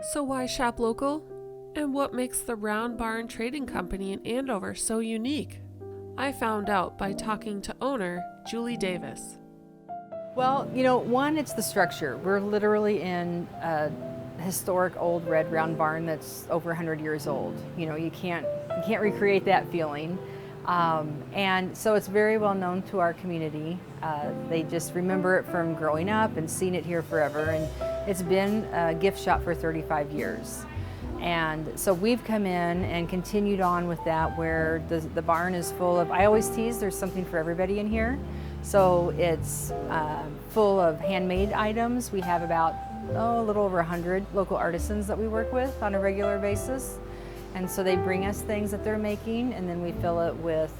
So why shop local? And what makes the Round Barn Trading Company in Andover so unique? I found out by talking to owner Julie Davis. Well, one, it's the structure. We're literally in a historic old red round barn that's over 100 years old. You can't recreate that feeling. And so it's very well known to our community. They just remember it from growing up and seeing it here forever. And it's been a gift shop for 35 years. And so we've come in and continued on with that, where the barn is full of, I always tease, there's something for everybody in here. So it's full of handmade items. We have about a little over 100 local artisans that we work with on a regular basis. And so they bring us things that they're making, and then we fill it with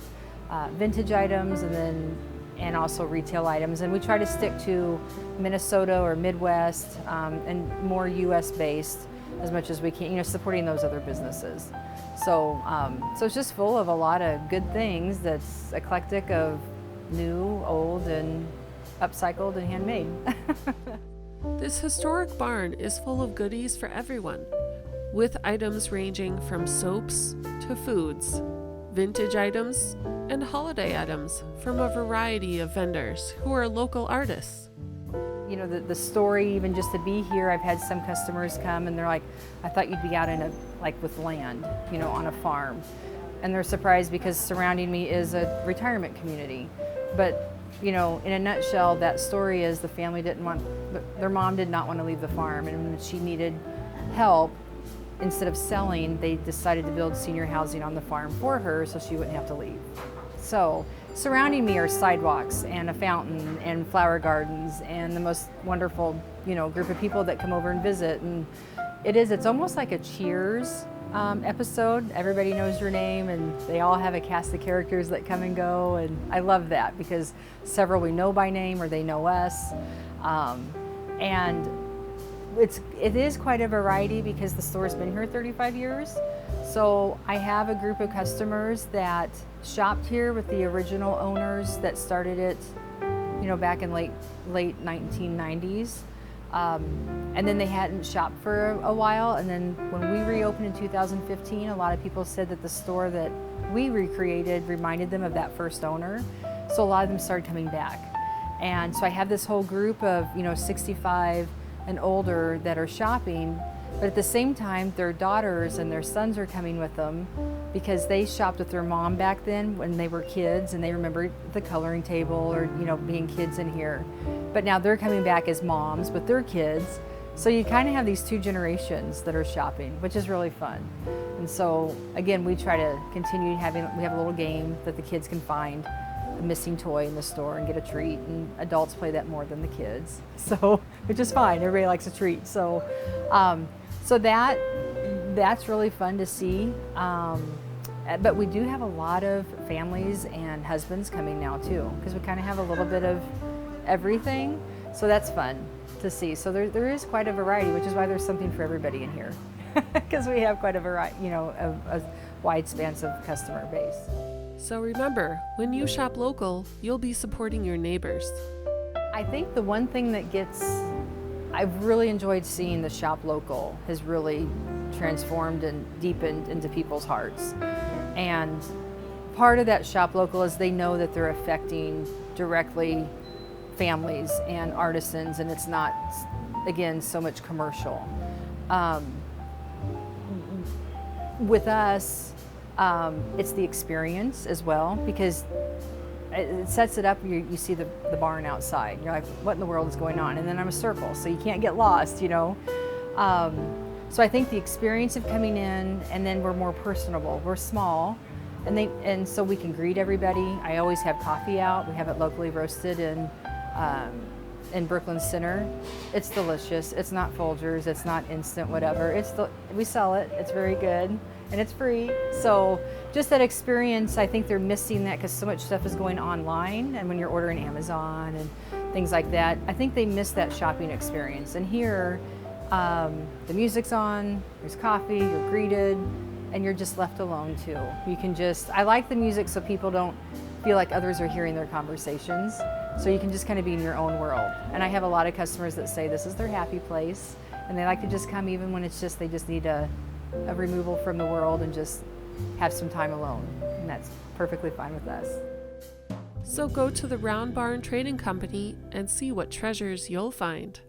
vintage items and also retail items. And we try to stick to Minnesota or Midwest and more US based as much as we can, supporting those other businesses. So it's just full of a lot of good things that's eclectic of new, old, and upcycled and handmade. This historic barn is full of goodies for everyone, with items ranging from soaps to foods, vintage items, and holiday items from a variety of vendors who are local artists. The story, even just to be here, I've had some customers come and they're like, I thought you'd be out with land, on a farm. And they're surprised because surrounding me is a retirement community. But, in a nutshell, that story is their mom did not want to leave the farm, and when she needed help, instead of selling, they decided to build senior housing on the farm for her so she wouldn't have to leave. So surrounding me are sidewalks and a fountain and flower gardens and the most wonderful, group of people that come over and visit. And it's almost like a Cheers episode. Everybody knows your name and they all have a cast of characters that come and go. And I love that because several we know by name or they know us. And it is quite a variety because the store's been here 35 years. So I have a group of customers that shopped here with the original owners that started it, back in late 1990s. And then they hadn't shopped for a while. And then when we reopened in 2015, a lot of people said that the store that we recreated reminded them of that first owner. So a lot of them started coming back. And so I have this whole group of, 65 and older that are shopping, but at the same time, their daughters and their sons are coming with them because they shopped with their mom back then when they were kids and they remember the coloring table or, being kids in here. But now they're coming back as moms with their kids. So you kind of have these two generations that are shopping, which is really fun. And so again, we try to continue we have a little game that the kids can find a missing toy in the store and get a treat, and adults play that more than the kids, so which is fine. Everybody likes a treat. So that's really fun to see. But we do have a lot of families and husbands coming now too, because we kind of have a little bit of everything. So that's fun to see. So there is quite a variety, which is why there's something for everybody in here, because we have quite a variety, a wide span of customer base. So remember, when you shop local, you'll be supporting your neighbors. I think the one thing that I've really enjoyed seeing the shop local has really transformed and deepened into people's hearts. And part of that shop local is they know that they're affecting directly families and artisans, and it's not, again, so much commercial. With us, it's the experience as well, because it sets it up. You see the barn outside. You're like, what in the world is going on? And then I'm a circle, so you can't get lost, So I think the experience of coming in, and then we're more personable. We're small, and so we can greet everybody. I always have coffee out. We have it locally roasted in Brooklyn Center. It's delicious. It's not Folgers. It's not instant whatever. We sell it. It's very good. And it's free. So just that experience, I think they're missing that because so much stuff is going online, and when you're ordering Amazon and things like that, I think they miss that shopping experience. And here, the music's on, there's coffee, you're greeted, and you're just left alone too. I like the music so people don't feel like others are hearing their conversations. So you can just kind of be in your own world. And I have a lot of customers that say this is their happy place. And they like to just come even when it's just, they just need a removal from the world and just have some time alone. And that's perfectly fine with us. So go to the Round Barn Trading Company and see what treasures you'll find.